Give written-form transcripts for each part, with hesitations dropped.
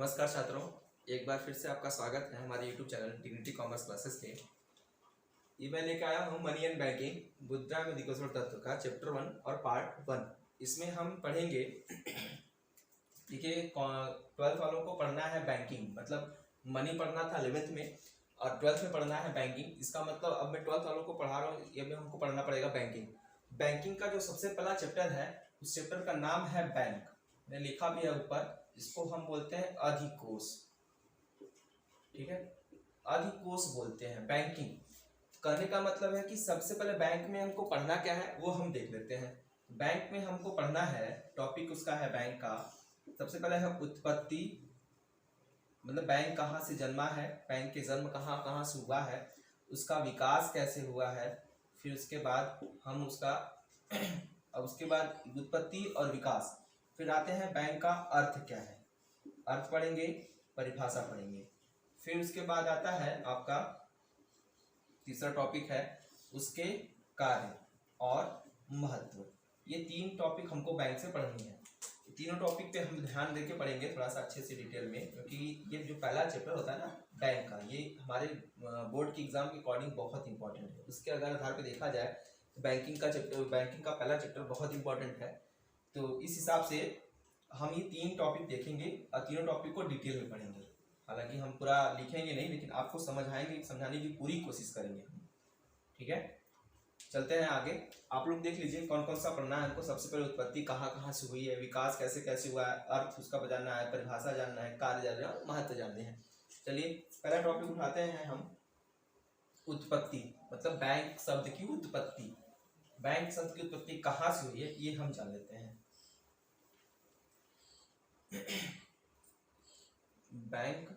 नमस्कार छात्रों, एक बार फिर से आपका स्वागत है हमारे YouTube channel dignity commerce classes के। ये मैं लेकर आया हूँ मनी एंड बैंकिंग मुद्रा में दिग्गज तत्व का चैप्टर 1 और पार्ट 1। इसमें हम पढ़ेंगे, देखिए 12th वालों को पढ़ना है बैंकिंग, मतलब मनी पढ़ना था 11th में और 12th में पढ़ना है बैंकिंग। इसका मतलब अब मैं 12th वालों को पढ़ा रहा हूँ, ये भी हमको पढ़ना पड़ेगा बैंकिंग। बैंकिंग का जो सबसे पहला चैप्टर है उस चैप्टर का नाम है बैंक। मैंने लिखा भी है ऊपर, इसको हम बोलते हैं अधिकोष। ठीक है, अधिकोष बोलते हैं। बैंकिंग करने का मतलब है कि सबसे पहले बैंक में हमको पढ़ना क्या है वो हम देख लेते हैं। बैंक में हमको पढ़ना है, टॉपिक उसका है बैंक का। सबसे पहले है उत्पत्ति, मतलब बैंक कहाँ से जन्मा है, बैंक के जन्म कहाँ कहाँ से हुआ है, उसका विकास कैसे हुआ है। फिर उसके बाद हम उसका अब उसके बाद उत्पत्ति और विकास। फिर आते हैं बैंक का अर्थ क्या है, अर्थ पढ़ेंगे, परिभाषा पढ़ेंगे। फिर उसके बाद आता है आपका तीसरा टॉपिक है उसके कार्य और महत्व। ये 3 टॉपिक हमको बैंक से पढ़नी है। तीनों टॉपिक पे हम ध्यान देके पढ़ेंगे थोड़ा सा अच्छे से डिटेल में, क्योंकि ये जो पहला चैप्टर होता है ना बैंक का, ये हमारे बोर्ड की एग्जाम के अकॉर्डिंग बहुत इंपॉर्टेंट है। उसके अगर आधार पे देखा जाए तो बैंकिंग का पहला चैप्टर बहुत इंपॉर्टेंट है। तो इस हिसाब से हम ये 3 टॉपिक देखेंगे और तीनों टॉपिक को डिटेल में पढ़ेंगे। हालांकि हम पूरा लिखेंगे नहीं, लेकिन आपको समझाने की पूरी कोशिश करेंगे हम। ठीक है, चलते हैं आगे। आप लोग देख लीजिए कौन कौन सा पढ़ना है हमको। सबसे पहले उत्पत्ति कहाँ कहाँ से हुई है, विकास कैसे कैसे हुआ है, अर्थ उसका जानना है, परिभाषा जानना है, कार्य जानना है, महत्व जानने हैं। चलिए पहला टॉपिक उठाते हैं हम, उत्पत्ति, मतलब बैंक शब्द की उत्पत्ति। बैंक शब्द की उत्पत्ति कहाँ से हुई है ये हम जान लेते हैं। बैंक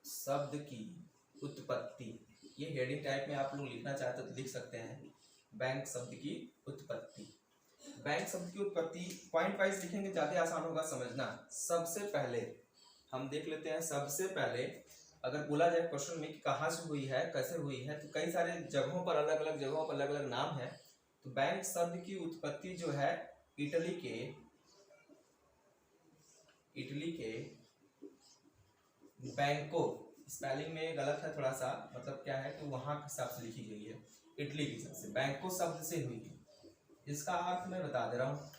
शब्द की उत्पत्ति, ये हेडिंग टाइप में आप लोग लिखना चाहते तो लिख सकते हैं, बैंक शब्द की उत्पत्ति। बैंक शब्द की उत्पत्ति पॉइंट वाइज लिखेंगे, ज्यादा आसान होगा समझना। सबसे पहले हम देख लेते हैं, सबसे पहले अगर बोला जाए क्वेश्चन में कि कहाँ से हुई है, कैसे हुई है, तो कई सारे जगहों पर अलग अलग जगहों पर अलग अलग नाम है। तो बैंक शब्द की उत्पत्ति जो है इटली के बैंको, स्पेलिंग में गलत है थोड़ा सा, मतलब क्या है कि वहां के हिसाब से लिखी गई है, इटली के हिसाब से बैंको शब्द से हुई है। इसका अर्थ मैं बता दे रहा हूँ,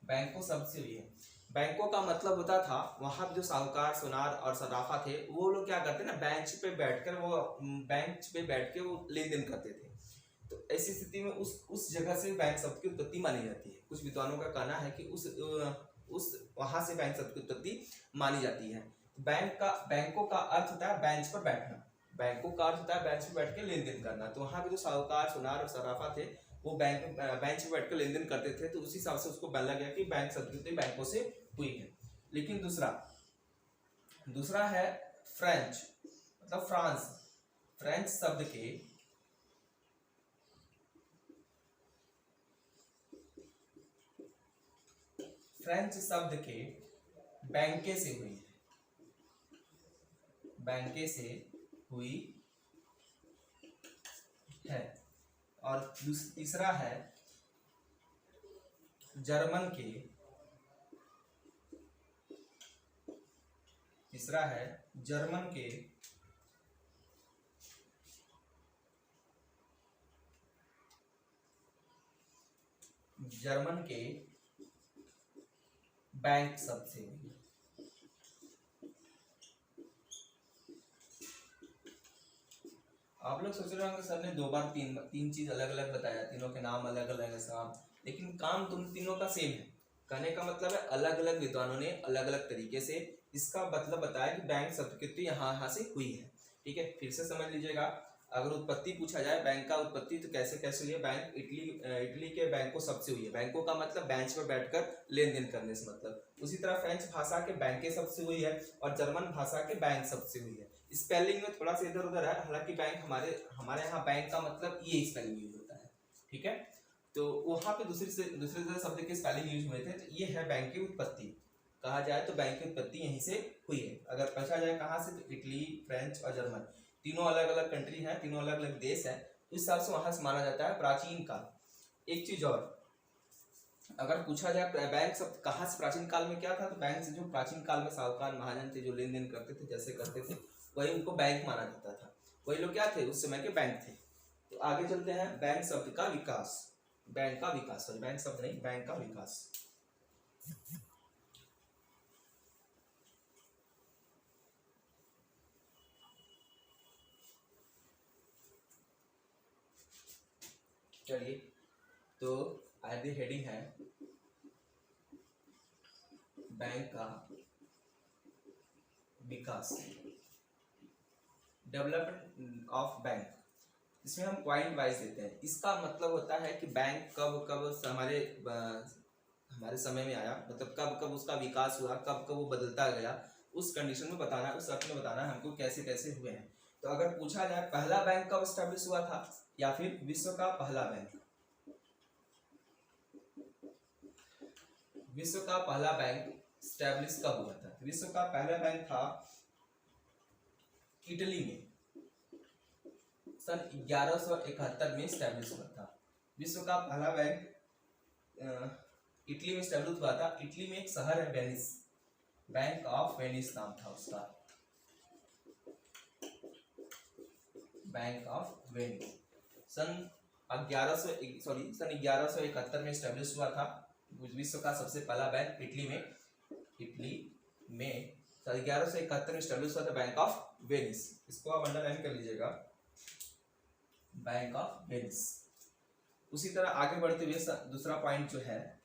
बैंको शब्द से हुई है। बैंकों का मतलब होता था वहां जो साहूकार, सोनार और सराफा थे, वो लोग क्या करते ना, बेंच पे बैठ के वो लेन देन करते थे। तो ऐसी स्थिति में उस जगह से बैंक शब्द की उत्पत्ति मानी जाती है। कुछ विद्वानों का कहना है कि उस वहां से बैंक शब्द की उत्पत्ति मानी जाती है। बैंकों का अर्थ होता है बेंच पर बैठना, बैंकों का अर्थ होता है बेंच पर बैठ के लेन देन करना। तो वहां के जो साहूकार, सोनार और सराफा थे वो बेंच पे बैठ कर लेन देन करते थे, तो उसी हिसाब से उसको बोला गया कि बैंक शब्द की उत्पत्ति बैंकों से हुई है। लेकिन दूसरा है फ्रेंच, मतलब फ्रांस। फ्रेंच शब्द के बैंके से हुई है, बैंके से हुई है। और तीसरा है जर्मन के बैंक शब्द से हुई है। आप लोग सोच रहे होंगे सर ने 2 बार तीन चीज अलग अलग बताया, तीनों के नाम अलग अलग है साहब, लेकिन काम तुम तीनों का सेम है। कहने का मतलब है अलग अलग विद्वानों ने अलग अलग तरीके से इसका मतलब बताया कि बैंक शब्द की उत्पत्ति यहाँ से हुई है। ठीक है, फिर से समझ लीजिएगा। अगर उत्पत्ति पूछा जाए बैंक का उत्पत्ति तो कैसे कैसे हुई है, बैंक इटली के बैंकों शब्द से हुई है। बैंकों का मतलब बेंच पर बैठकर लेन देन करने से मतलब। उसी तरह फ्रेंच भाषा के बैंके शब्द से हुई है और जर्मन भाषा के बैंक शब्द से हुई है। स्पेलिंग में थोड़ा सा इधर उधर है, हालांकि बैंक हमारे यहाँ बैंक का मतलब ये स्पेलिंग यूज होता है। ठीक है, तो वहां पे दूसरे शब्द के स्पेलिंग यूज हुए थे। तो ये है बैंक की उत्पत्ति। कहा जाए तो बैंक की उत्पत्ति यहीं से हुई है। अगर पूछा जाए कहाँ से, तो इटली, फ्रेंच और जर्मन, तीनों अलग अलग कंट्री हैं, तीनों अलग अलग देश हैं, तो इस हिसाब से वहां से माना जाता है प्राचीन काल। एक चीज और, अगर पूछा जाए बैंक शब्द कहाँ से प्राचीन काल में क्या था, तो बैंक से जो प्राचीन काल में साहूकार महाजन थे जो लेन देन करते थे जैसे करते थे वही उनको बैंक माना जाता था, वही लोग क्या थे उस समय के बैंक थे। तो आगे चलते हैं, बैंक शब्द का विकास, बैंक का विकास, सॉरी बैंक शब्द नहीं, बैंक का विकास। चलिए तो आगे हेडिंग है बैंक का विकास, डेवलपमेंट ऑफ बैंक। इसमें हम पॉइंट वाइज देते हैं। इसका मतलब होता है कि बैंक कब कब हमारे समय में आया, मतलब कब कब उसका विकास हुआ, कब कब वो बदलता गया, उस कंडीशन में बताना है, उस अर्थ में बताना है हमको कैसे कैसे हुए हैं। तो अगर पूछा जाए पहला बैंक कब स्टैब्लिश हुआ था या फिर विश्व का पहला बैंक, विश्व का पहला बैंक स्टैब्लिश कब हुआ था? विश्व का पहला बैंक था इटली में, सन 1171 में स्टैब्लिश हुआ था। विश्व का पहला बैंक इटली में स्टैब्लिश हुआ था। इटली में एक शहर है वेनिस, बैंक ऑफ वेनिस नाम था उसका, बैंक ऑफ वेनिस। सन 1171 में स्टैब्लिश हुआ था। विश्व का सबसे पहला बैंक इटली में 1171 में स्टैब्लिश हुआ था, बैंक ऑफ वेनिस। इसको आप अंडरलाइन कर लीजिएगा, बैंक ऑफ वेनिस। उसी तरह आगे बढ़ते हुए दूसरा पॉइंट जो है,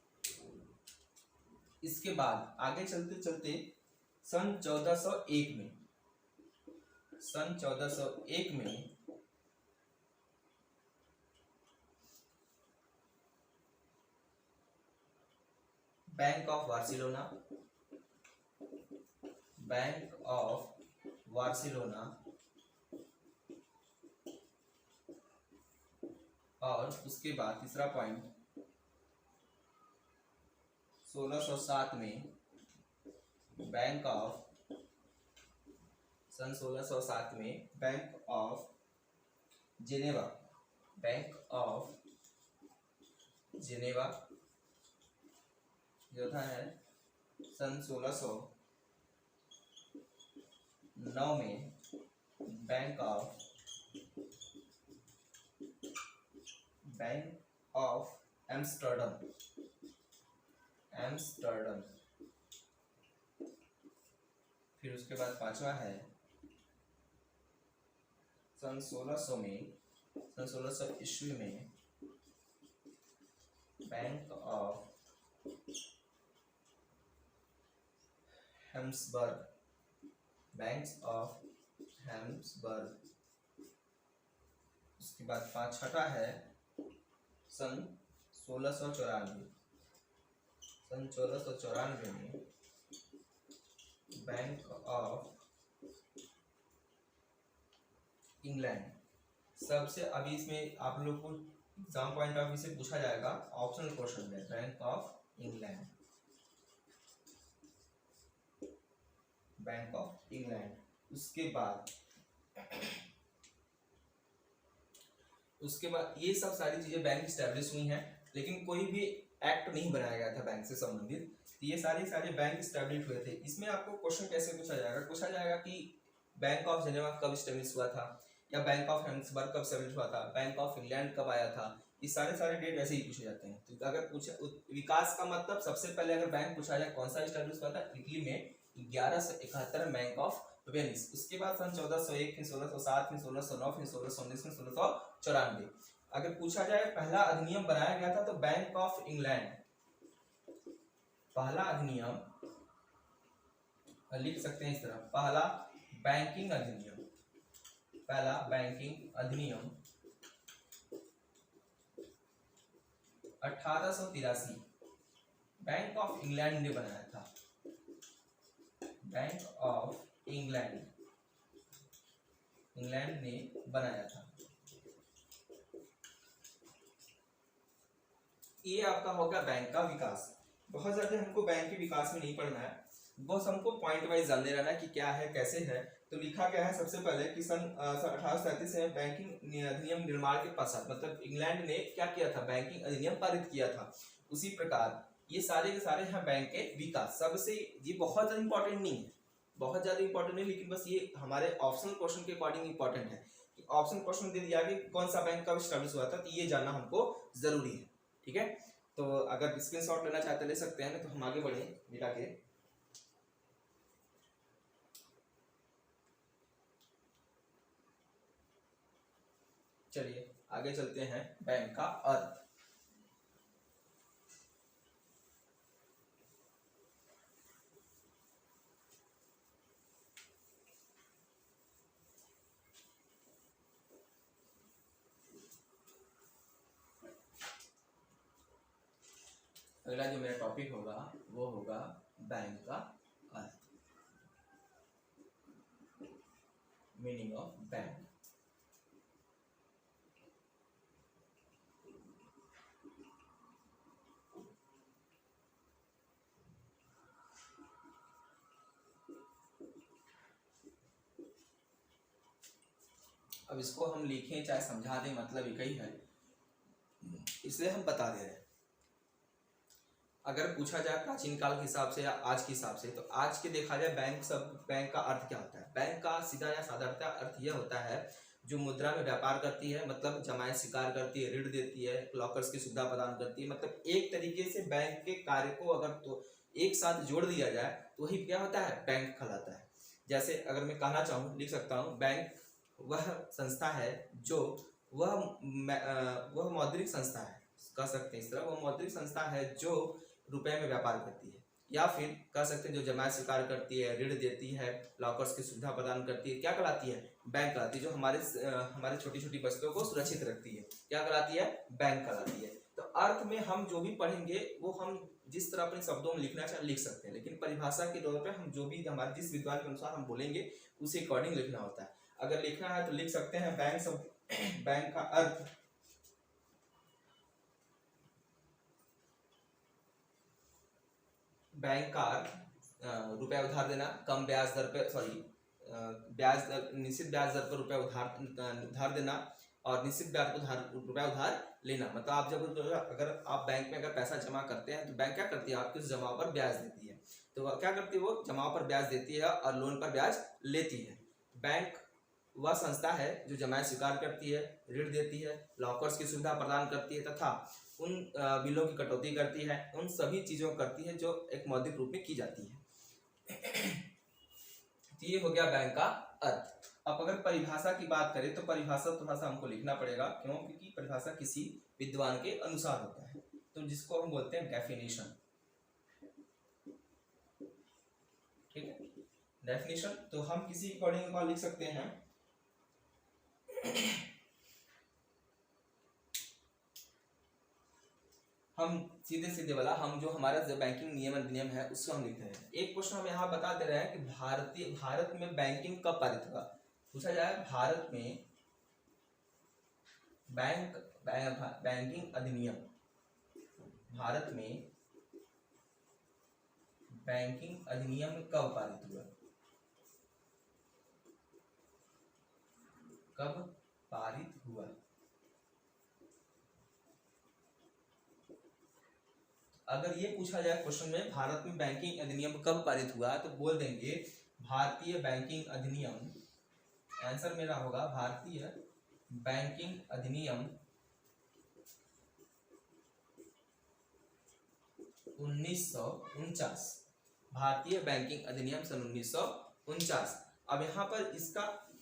इसके बाद आगे चलते चलते सन 1401 में बैंक ऑफ बार्सिलोना और उसके बाद तीसरा पॉइंट 1607 में बैंक ऑफ जेनेवा जो था है। सन 1609 में बैंक ऑफ एम्स्टर्डम। फिर उसके बाद पांचवा है सन 1600 ईस्वी में बैंक ऑफ हेम्सबर्ग। उसके बाद छठा है सन 1694 में बैंक ऑफ इंग्लैंड। सबसे अभी इसमें आप लोग को एग्जाम पॉइंट ऑफ व्यू से पूछा जाएगा, ऑप्शनल क्वेश्चन है, बैंक ऑफ इंग्लैंड। उसके बाद ये सब सारी चीजें बैंक स्टैब्लिश हुई हैं, लेकिन कोई भी एक्ट नहीं बनाया गया था बैंक से संबंधित। तो ये सारे बैंक स्टैब्लिश हुए थे। इसमें आपको क्वेश्चन कैसे पूछा जाएगा कि बैंक ऑफ जेनेवा कब स्टैब्लिश हुआ था, या बैंक ऑफ हेम्सबर्ग कब स्टैब्लिश हुआ था, बैंक ऑफ इंग्लैंड कब आया था। ये सारे डेट ऐसे ही पूछे जाते हैं। तो अगर पूछे विकास का मतलब, सबसे पहले अगर बैंक पूछा जाए कौन सा स्टैब्लिश हुआ था, इटली में 1171 में बैंक ऑफ वेनिस। उसके बाद सन 1401, फिर 1607, फिर 1609, फिर 1619, फिर 1694। अगर पूछा जाए पहला अधिनियम बनाया गया था तो बैंक ऑफ इंग्लैंड, पहला अधिनियम लिख सकते हैं इस तरह, पहला बैंकिंग अधिनियम 1883 बैंक ऑफ इंग्लैंड ने बनाया था। बैंक ऑफ इंग्लैंड ने बनाया था। ये आपका होगा बैंक का विकास। बहुत ज्यादा हमको बैंक के विकास में नहीं पढ़ना है, बस हमको पॉइंट वाइज जानते रहना है कि क्या है कैसे है, तो लिखा क्या है सबसे पहले कि सन 1837 में बैंकिंग अधिनियम निर्माण के पश्चात, मतलब इंग्लैंड ने क्या किया था, बैंकिंग अधिनियम पारित किया था। उसी प्रकार ये सारे के सारे हैं बैंक के विकास। सबसे ये बहुत ज्यादा इंपॉर्टेंट नहीं है, बहुत ज्यादा इंपॉर्टेंट नहीं, लेकिन बस ये हमारे ऑप्शनल क्वेश्चन के अकॉर्डिंग इंपॉर्टेंट है कि ऑप्शन क्वेश्चन दे दिया कि कौन सा बैंक कब स्टैब्लिश हुआ था, तो ये जानना हमको जरूरी है। ठीक है, तो अगर स्क्रीनशॉट लेना चाहते ले सकते हैं, तो हम आगे बढ़े मिटा के। चलिए आगे चलते हैं। बैंक का अर्थ। अगला जो मेरा टॉपिक होगा वो होगा बैंक का अर्थ, मीनिंग ऑफ बैंक। अब इसको हम लिखें चाहे समझा दें, मतलब एक ही है, इसलिए हम बता दे रहे हैं। अगर पूछा जाए प्राचीन काल के हिसाब से या आज के हिसाब से, तो आज के देखा जाए बैंक का अर्थ क्या होता है। बैंक का सीधा या साधारणतः अर्थ यह होता है जो मुद्रा में व्यापार करती है, मतलब जमायत स्वीकार करती है, ऋण देती है, लॉकर्स की सुविधा प्रदान करती है। मतलब एक तरीके से बैंक के कार्य को अगर तो एक साथ जोड़ दिया जाए तो वही क्या होता है, बैंक कहलाता है। जैसे अगर मैं कहना चाहूँ, लिख सकता हूँ, बैंक वह संस्था है जो वह मौद्रिक संस्था है, कह सकते हैं इस तरह, वह मौद्रिक संस्था है जो रुपए में व्यापार करती है, या फिर कह सकते हैं जो जमायत स्वीकार करती है, ऋण देती है, लॉकर्स की सुविधा प्रदान करती है, क्या कहलाती है, बैंक कहलाती है। जो हमारे छोटी छोटी बचतों को सुरक्षित रखती है, क्या कहलाती है, बैंक कहलाती है। तो अर्थ में हम जो भी पढ़ेंगे वो हम जिस तरह अपने शब्दों में लिखना चाहे लिख सकते हैं, लेकिन परिभाषा के तौर पर हम जो भी हमारे जिस विद्वान के अनुसार हम बोलेंगे उसी अकॉर्डिंग लिखना होता है। अगर लिखना है तो लिख सकते हैं बैंक का अर्थ बैंक का अर्थ रुपया उधार देना, कम ब्याज दर पे, सॉरी निश्चित ब्याज दर पर रुपया उधार देना, और निश्चित ब्याज पर रुपया उधार लेना। मतलब आप जब अगर आप बैंक में अगर पैसा जमा करते हैं तो बैंक क्या करती है, आपके उस जमा पर ब्याज देती है। तो क्या करती है, वो जमा पर ब्याज देती है और लोन पर ब्याज लेती है। बैंक वह संस्था है जो जमायत स्वीकार करती है, ऋण देती है, लॉकर्स की सुविधा प्रदान करती है तथा उन बिलों की कटौती करती है, उन सभी चीजों करती है जो एक मौद्रिक रूप में की जाती है। तो ये हो गया बैंक का अर्थ। अब अगर परिभाषा की बात करें तो परिभाषा थोड़ा सा हमको लिखना पड़ेगा, क्यों, क्योंकि परिभाषा किसी विद्वान के अनुसार होता है, तो जिसको हम बोलते हैं डेफिनेशन। ठीक है, डेफिनेशन तो हम किसी अकॉर्डिंग लिख सकते हैं। हम सीधे सीधे वाला, हम जो हमारा जो बैंकिंग नियम अधिनियम है उसको हम लिखते हैं। एक क्वेश्चन हम यहाँ बता दे रहे हैं कि भारत में बैंकिंग कब पारित हुआ। पूछा जाए भारत में बैंकिंग अधिनियम, भारत में बैंकिंग अधिनियम कब पारित हुआ, कब पारित हुआ। अगर ये पूछा जाए क्वेश्चन में भारत में बैंकिंग अधिनियम कब पारित हुआ, तो बोल देंगे भारतीय बैंकिंग अधिनियम, आंसर मेरा होगा भारतीय बैंकिंग अधिनियम 1949, भारतीय बैंकिंग अधिनियम सन 1949। अब यहाँ पर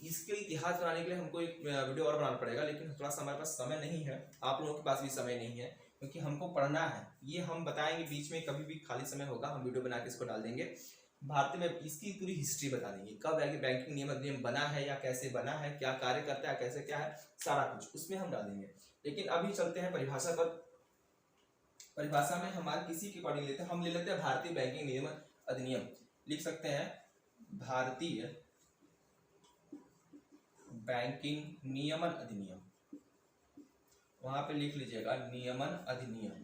इसके इतिहास बनाने के लिए हमको एक वीडियो और बनाना पड़ेगा, लेकिन थोड़ा सा हमारे पास समय नहीं है, आप लोगों के पास भी समय नहीं है, क्योंकि हमको पढ़ना है। ये हम बताएंगे बीच में, कभी भी खाली समय होगा हम वीडियो बना के इसको डाल देंगे। भारत में इसकी पूरी हिस्ट्री बता देंगे, कब है कि बैंकिंग नियम अधिनियम बना है या कैसे बना है, क्या कार्य करता है, कैसे क्या है, सारा कुछ उसमें हम डाल देंगे। लेकिन अभी चलते हैं परिभाषा पर। परिभाषा में हमारे किसी के अकॉर्डिंग लेते हैं, हम ले लेते हैं भारतीय बैंकिंग नियम अधिनियम, लिख सकते हैं भारतीय बैंकिंग नियमन अधिनियम, वहां पे लिख लीजिएगा नियमन अधिनियम,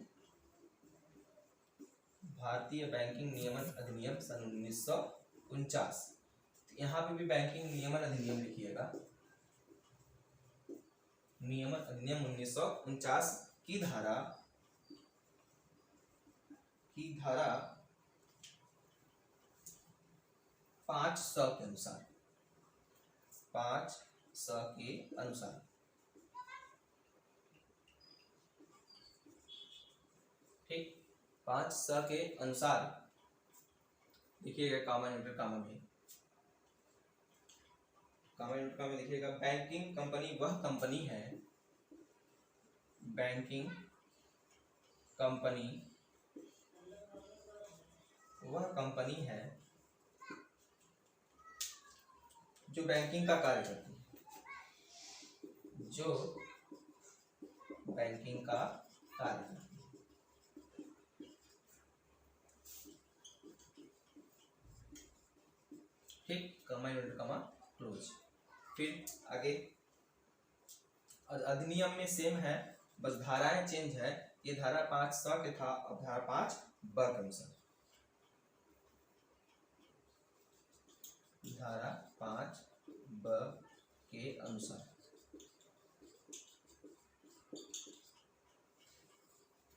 भारतीय बैंकिंग नियमन अधिनियम सन 1949। यहाँ पे भी बैंकिंग नियमन अधिनियम लिखिएगा। नियमन अधिनियम 1949 की धारा 500 के अनुसार, 500 के अनुसार ठीक, 500 के अनुसार लिखिएगा कामा इंटर कामा में, कामा इंटर कामा में लिखिएगा बैंकिंग कंपनी वह कंपनी है, बैंकिंग कंपनी वह कंपनी है जो बैंकिंग का कार्य करती है, जो बैंकिंग का कार्य करती है। ठीक, कमा इंटर कमा क्लोज। फिर आगे अधिनियम में सेम है, बस धाराएं चेंज है। ये धारा 500 के था, अब धारा 5 ब के अनुसार, धारा 5 ब के अनुसार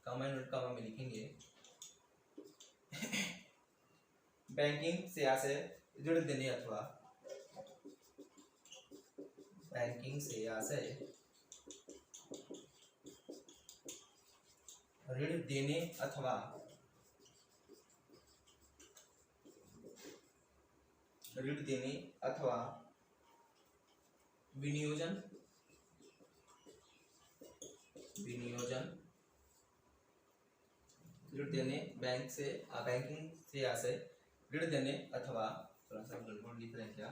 कमा इंटर कमा में लिखेंगे बैंकिंग से आशय ऋण देने अथवा बैंकिंग से आशय ऋण देने अथवा विनियोजन ऋण देने बैंकिंग से आशय ऋण देने अथवा, थोड़ा सा गड़बड़ लिख रहे हैं क्या,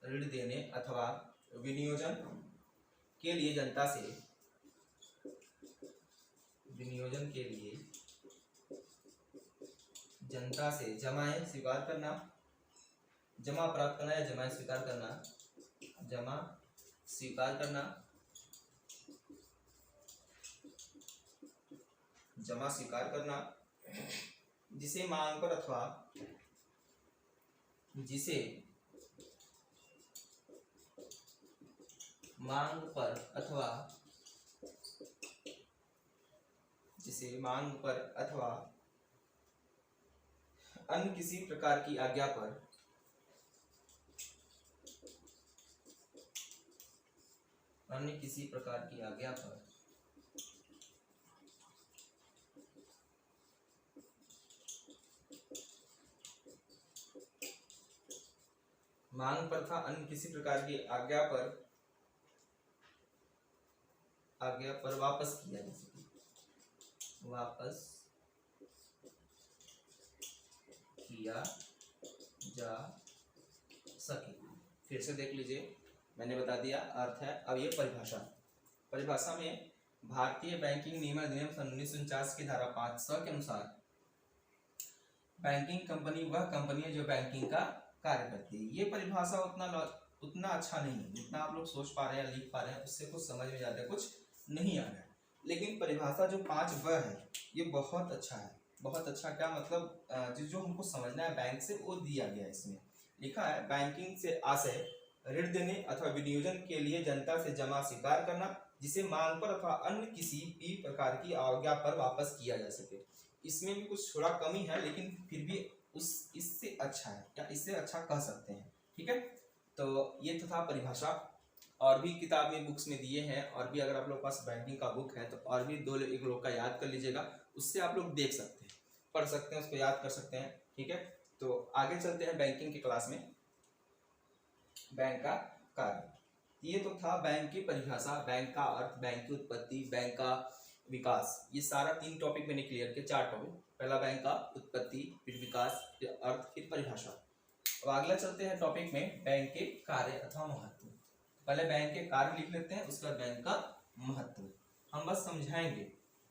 ऋण देने अथवा विनियोजन के लिए जनता से जमाएं स्वीकार करना, जमा प्राप्त करना या जमाएं स्वीकार करना, जमा स्वीकार करना जिसे मांग पर अथवा अन्य किसी प्रकार की आज्ञा पर मांग पर था, अन्य किसी प्रकार की आज्ञा पर वापस किया जा सके। फिर से देख लीजिए, मैंने बता दिया अर्थ है। अब ये परिभाषा में भारतीय बैंकिंग नियमन अधिनियम सन 1949 की धारा 500 के अनुसार बैंकिंग कंपनी वह कंपनी है जो बैंकिंग का कार्य करती है। ये परिभाषा उतना अच्छा नहीं है जितना आप लोग सोच पा रहे हैं, लिख पा रहे हैं, उससे कुछ समझ में ज्यादा कुछ नहीं आ रहा है। लेकिन परिभाषा जो 5ब है ये बहुत अच्छा है। बहुत अच्छा क्या मतलब, जो हमको समझना है बैंक से वो दिया गया है। इसमें लिखा है बैंकिंग से आशय ऋण देने अथवा विनियोजन के लिए जनता से जमा स्वीकार करना जिसे मांग पर अथवा अन्य किसी भी प्रकार की आज्ञा पर वापस किया जा सके। इसमें भी कुछ थोड़ा कमी है लेकिन फिर भी इससे अच्छा है या इससे अच्छा कह सकते हैं। ठीक है, तो ये तो था परिभाषा। और भी किताब में बुक्स में दिए हैं, और भी अगर आप लोग पास बैंकिंग का बुक है तो और भी एक लोग का याद कर लीजिएगा, उससे आप लोग देख सकते हैं, पढ़ सकते हैं, उसको याद कर सकते हैं। ठीक है, तो आगे चलते हैं बैंकिंग की क्लास में। बैंक का कार्य, ये तो था बैंक की परिभाषा, बैंक का अर्थ, बैंक की उत्पत्ति, बैंक का विकास। ये सारा 3 टॉपिक मैंने क्लियर किया, 4 टॉपिक। पहला बैंक का उत्पत्ति, फिर विकास, फिर अर्थ, फिर परिभाषा। अब अगला चलते हैं टॉपिक में बैंक के कार्य अथवा महत्व। पहले बैंक के कार्य लिख लेते हैं, उसका बैंक का महत्व हम बस समझाएंगे,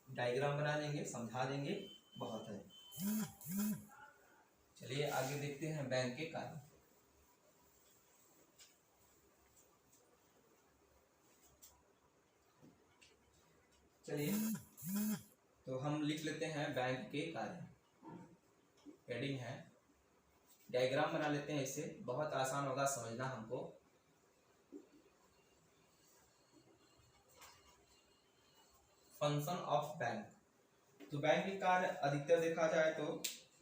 डायग्राम बना देंगे, समझा देंगे, बहुत है। चलिए आगे देखते हैं बैंक के कार्य। चलिए तो हम लिख लेते हैं बैंक के कार्य। हेडिंग है डायग्राम बना लेते हैं, इससे बहुत आसान होगा समझना हमको। Function of bank. तो बैंक के कार्य अधिकतर देखा जाए तो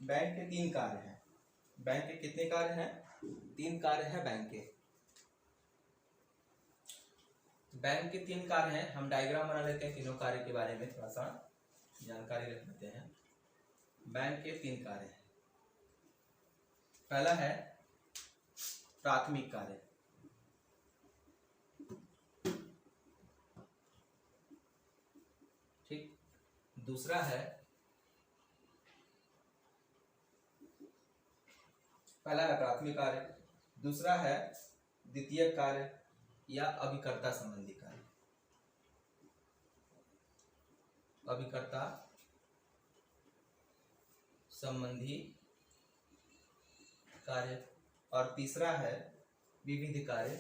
बैंक के 3 कार्य हैं। बैंक के कितने कार्य हैं? 3 कार्य हैं बैंक के। बैंक के 3 कार्य हैं, हम डायग्राम बना लेते हैं तीनों कार्य के बारे में थोड़ा सा जानकारी रख लेते हैं। बैंक के 3 कार्य हैं। पहला है प्राथमिक कार्य, ठीक। दूसरा है, पहला है प्राथमिक कार्य, दूसरा है द्वितीय कार्य या अभिकर्ता संबंधी कार्य। अभिकर्ता संबंधी कार्य। और तीसरा है विविध कार्य।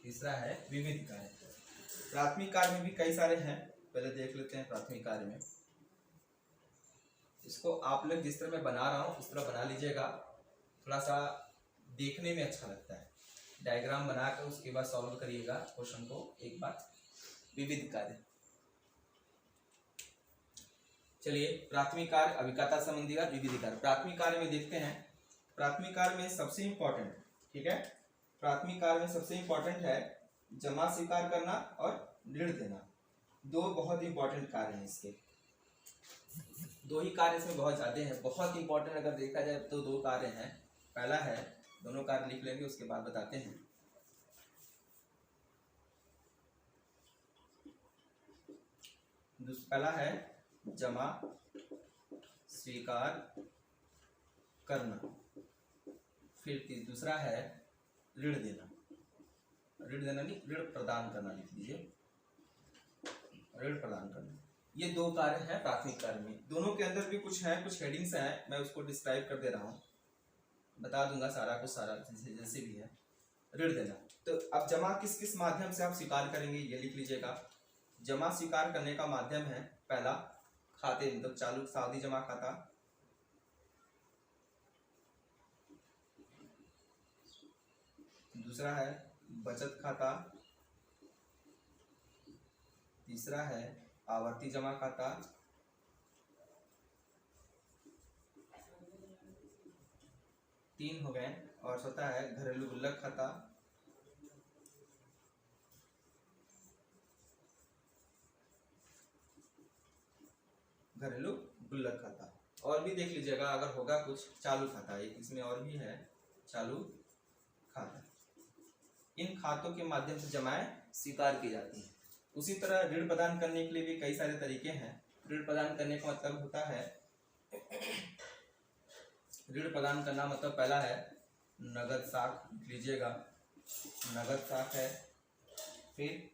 तीसरा है विविध कार्य। प्राथमिक कार्य में भी कई सारे हैं, पहले देख लेते हैं प्राथमिक कार्य में। इसको आप लोग जिस तरह मैं बना रहा हूँ उस तरह बना लीजिएगा, थोड़ा सा देखने में अच्छा लगता है। डायग्राम बनाकर उसके बाद सॉल्व करिएगा क्वेश्चन को एक बार। विविध कार्य, चलिए प्राथमिक कार्य, अभिकर्ता संबंधी कार्य, विविध कार्य। प्राथमिक कार्य में देखते हैं। प्राथमिक कार्य में सबसे इंपॉर्टेंट, ठीक है, प्राथमिक कार्य में सबसे इंपॉर्टेंट है जमा स्वीकार करना और ऋण देना। 2 बहुत इंपॉर्टेंट कार्य हैं इसके। 2 ही कार्य इसमें बहुत ज्यादा हैं, बहुत इंपॉर्टेंट अगर देखा जाए तो 2 कार्य हैं। पहला है, दोनों कार्य लिख लेंगे उसके बाद बताते हैं। पहला है जमा स्वीकार करना, फिर दूसरा है ऋण देना। ऋण देना नहीं, ऋण प्रदान करना लिख लीजिए, ऋण प्रदान करना। ये 2 कार्य हैं प्राथमिक कार्य में। दोनों के अंदर भी कुछ है, कुछ हेडिंग्स हैं, मैं उसको डिस्क्राइब कर दे रहा हूँ, बता दूंगा सारा कुछ, सारा जैसे भी है। ऋण देना, तो अब जमा किस किस माध्यम से आप स्वीकार करेंगे ये लिख लीजिएगा। जमा स्वीकार करने का माध्यम है पहला खाते, मतलब चालू सावधि जमा खाता। दूसरा है बचत खाता। तीसरा है आवर्ती जमा खाता। तीन हो गए, और चौथा है घरेलू गुल्लक खाता। घरेलू गुल्लक खाता। और भी देख लीजिएगा अगर होगा कुछ, चालू खाता, एक इसमें और भी है चालू खाता। इन खातों के माध्यम से जमाएं स्वीकार की जाती हैं। उसी तरह ऋण प्रदान करने के लिए भी कई सारे तरीके हैं। ऋण प्रदान करने का मतलब होता है, ऋण प्रदान करना मतलब पहला है नगद साख, लिख लीजिएगा, नगद साख है। फिर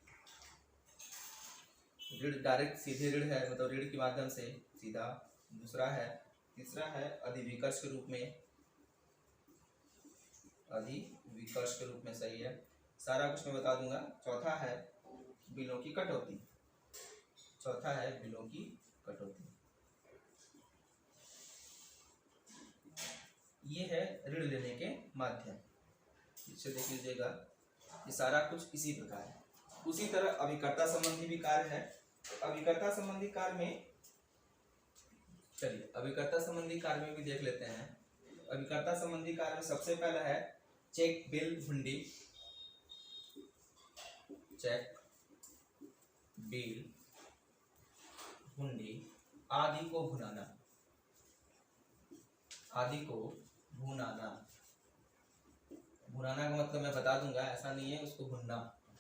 ऋण डायरेक्ट सीधे ऋण है, मतलब ऋण के माध्यम से सीधा। दूसरा है, तीसरा है अधिविकर्ष के रूप में, अधिविकर्ष के रूप में, सही है, सारा कुछ मैं बता दूंगा। चौथा है बिलों की कटौती। चौथा है बिलों की कटौती। ये है ऋण लेने के माध्यम, इसे देख लीजिएगा। ये सारा कुछ इसी प्रकार है। उसी तरह अभिकर्ता संबंधी भी कार्य है। अभिकर्ता संबंधी कार्य में, चलिए अभिकर्ता संबंधी कार्य में भी देख लेते हैं। अभिकर्ता संबंधी कार्य में सबसे पहला है चेक, बिल, हुंडी। चेक, बिल, हुंडी आदि को भुनाना। आदि को भुनाना। भुनाना का मतलब मैं बता दूंगा, ऐसा नहीं है उसको भुनना,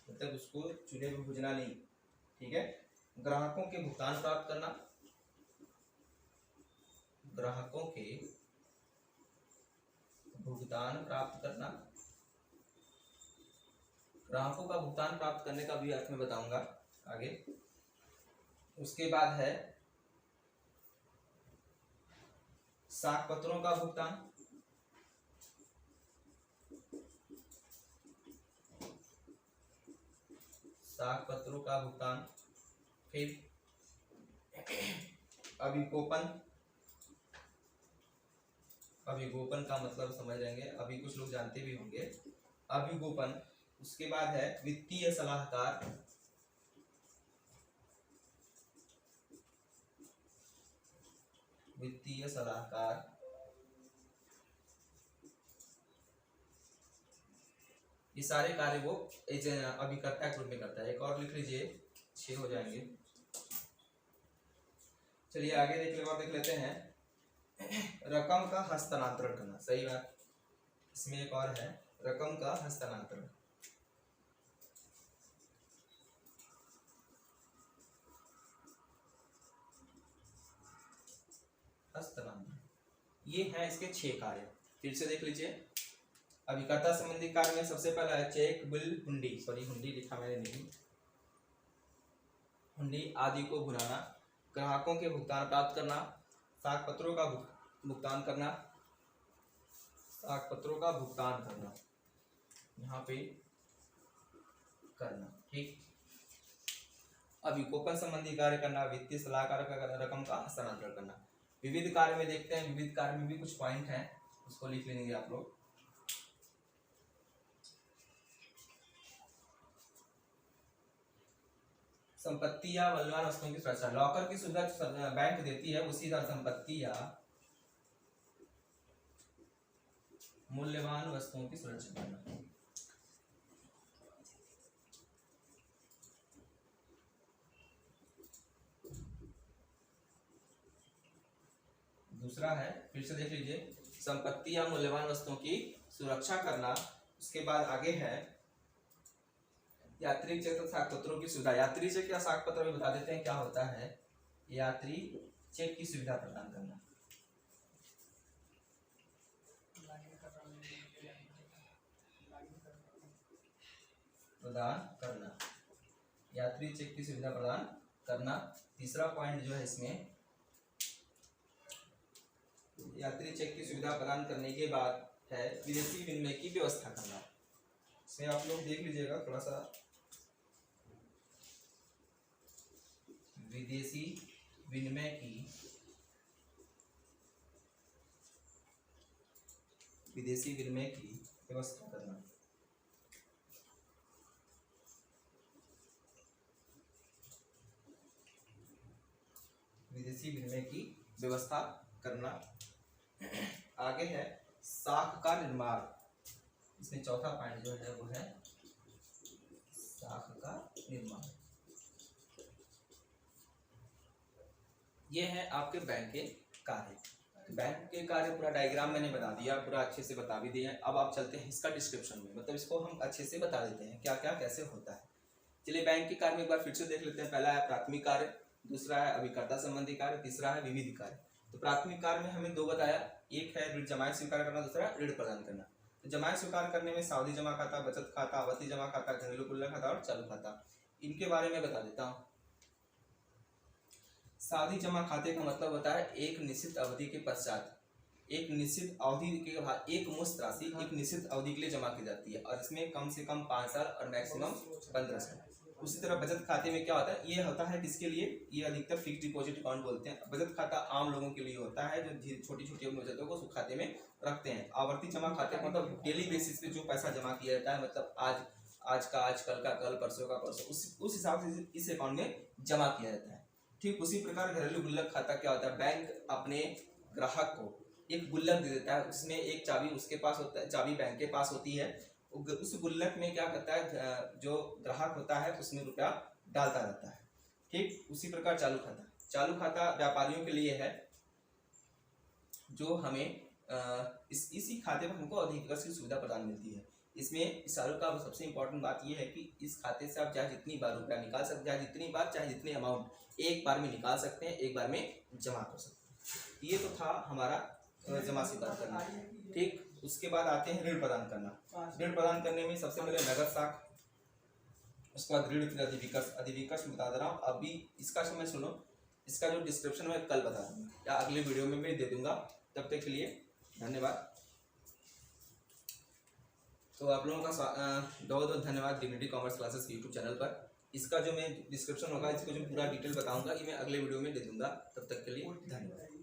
मतलब उसको चूल्हे में भुजना नहीं, ठीक है। ग्राहकों के भुगतान प्राप्त करना। ग्राहकों के भुगतान प्राप्त करना। ग्राहकों का भुगतान प्राप्त करने का भी अर्थ मैं बताऊंगा आगे। उसके बाद है साख पत्रों का भुगतान। साख पत्रों का भुगतान। फिर अभिगोपन, अभिगोपन का मतलब समझ लेंगे, अभी कुछ लोग जानते भी होंगे अभिगोपन। उसके बाद है वित्तीय सलाहकार, वित्तीय सलाहकार, ये सारे कार्य वो अभिकर्ता के रूप में करता है। एक और लिख लीजिए, 6 हो जाएंगे। चलिए आगे देख लेते हैं, रकम का हस्तांतरण करना। सही बात, इसमें एक और है रकम का हस्तांतरण। हस्तांतरण, ये है इसके 6 कार्य। फिर से देख लीजिए, अभिकर्ता संबंधी कार्य में सबसे पहला है चेक, बिल, हुंडी, सॉरी हुंडी लिखा मैंने नहीं, हुंडी आदि को भुनाना, ग्राहकों के भुगतान प्राप्त करना, साख पत्रों का भुगतान करना, साख पत्रों का भुगतान करना यहाँ पे करना। ठीक, अभिगोपन संबंधी कार्य करना, वित्तीय सलाहकार का करना, रकम का हस्तांतरण करना। विविध कार्य में देखते हैं, विविध कार्य में भी कुछ पॉइंट हैं, उसको लिख लेंगे आप लोग। संपत्ति या मूल्यवान वस्तुओं की सुरक्षा, लॉकर की सुविधा बैंक देती है, उसी तरह संपत्ति या मूल्यवान वस्तुओं की सुरक्षा करना। दूसरा है, फिर से देख लीजिए, संपत्ति या मूल्यवान वस्तुओं की सुरक्षा करना। उसके बाद आगे है यात्री चेक तथा साख पत्रों की सुविधा। यात्री चेक या साख पत्र में बता देते हैं क्या होता है। यात्री चेक की सुविधा प्रदान करना, प्रदान करना, यात्री चेक की सुविधा प्रदान करना। तीसरा पॉइंट जो है इसमें, यात्री चेक की सुविधा प्रदान करने के बाद है विदेशी विनिमय की व्यवस्था करना। इसमें आप लोग देख लीजिएगा थोड़ा सा, विदेशी विनिमय की, विदेशी विनिमय की व्यवस्था करना। विदेशी विनिमय की व्यवस्था करना। आगे है साख का निर्माण। इसमें चौथा पॉइंट जो है वो है साख का निर्माण। ये है आपके बैंक के कार्य। बैंक के कार्य पूरा डायग्राम मैंने बता दिया, पूरा अच्छे से बता भी दिया। अब आप चलते हैं इसका डिस्क्रिप्शन में, मतलब इसको हम अच्छे से बता देते हैं क्या क्या कैसे होता है। चलिए बैंक के कार्य में एक बार फिर से देख लेते हैं। पहला है प्राथमिक कार्य, दूसरा है अभिकर्ता संबंधी कार्य, तीसरा है विविध कार्य। तो प्राथमिक कार्य में हमें 2 बताया, एक है ऋण जमाएं स्वीकार करना, दूसरा ऋण प्रदान करना। तो जमाएं स्वीकार करने में सावधि जमा खाता, बचत खाता, आवर्ती जमा खाता, घरेलू गुल्लक खाता और चालू खाता, इनके बारे में बता देता हूँ। सावधि जमा खाते का मतलब होता है एक निश्चित अवधि के पश्चात, एक निश्चित अवधि के बाद एक मुश्त राशि एक निश्चित अवधि के लिए जमा की जाती है, और इसमें कम से कम 5 साल और मैक्सिमम 15 साल। उसी तरह बचत खाते में क्या होता है, ये होता है किसके लिए, ये अधिकतर फिक्स डिपॉजिट अकाउंट बोलते हैं। बचत खाता आम लोगों के लिए होता है जो छोटी छोटी बचतों को खाते में रखते हैं। आवर्ती जमा खाते मतलब डेली बेसिस पे जो पैसा जमा किया जाता है, मतलब आज का आज, कल का कल, परसों का परसों, उस हिसाब से इस अकाउंट में जमा किया जाता है। ठीक उसी प्रकार घरेलू गुल्लक खाता क्या होता है, बैंक अपने ग्राहक को एक गुल्लक दे देता है, उसमें एक चाबी उसके पास होता है, चाबी बैंक के पास होती है। उस गुल्लक में क्या करता है, जो ग्राहक होता है उसमें रुपया डालता रहता है। ठीक उसी प्रकार चालू खाता, चालू खाता व्यापारियों के लिए है, जो हमें इसी खाते में हमको अधिकतर की सुविधा प्रदान मिलती है। इसमें इस चालू का सबसे इंपॉर्टेंट बात यह है कि इस खाते से आप चाहे जितनी बार रुपया निकाल सकते हैं, जितनी बार चाहे जितने अमाउंट एक बार में निकाल सकते हैं, एक बार में जमा कर सकते हैं। ये तो था हमारा जमा स्वीकार करना। ठीक उसके बाद आते हैं ऋण प्रदान करना। ऋण प्रदान करने में सबसे पहले नगद साख, उसके बाद ऋण अधिविकर्ष बता दे रहा हूँ अभी। इसका समय सुनो, इसका जो डिस्क्रिप्शन मैं कल बता दूंगा या अगले वीडियो में मैं दे दूंगा। तब तक के लिए धन्यवाद। तो आप लोगों का बहुत बहुत धन्यवाद dignity commerce classes YouTube channel पर। इसका जो मैं डिस्क्रिप्शन होगा, इसको जो पूरा डिटेल बताऊंगा, ये मैं अगले वीडियो में दे दूंगा। तब तक के लिए धन्यवाद।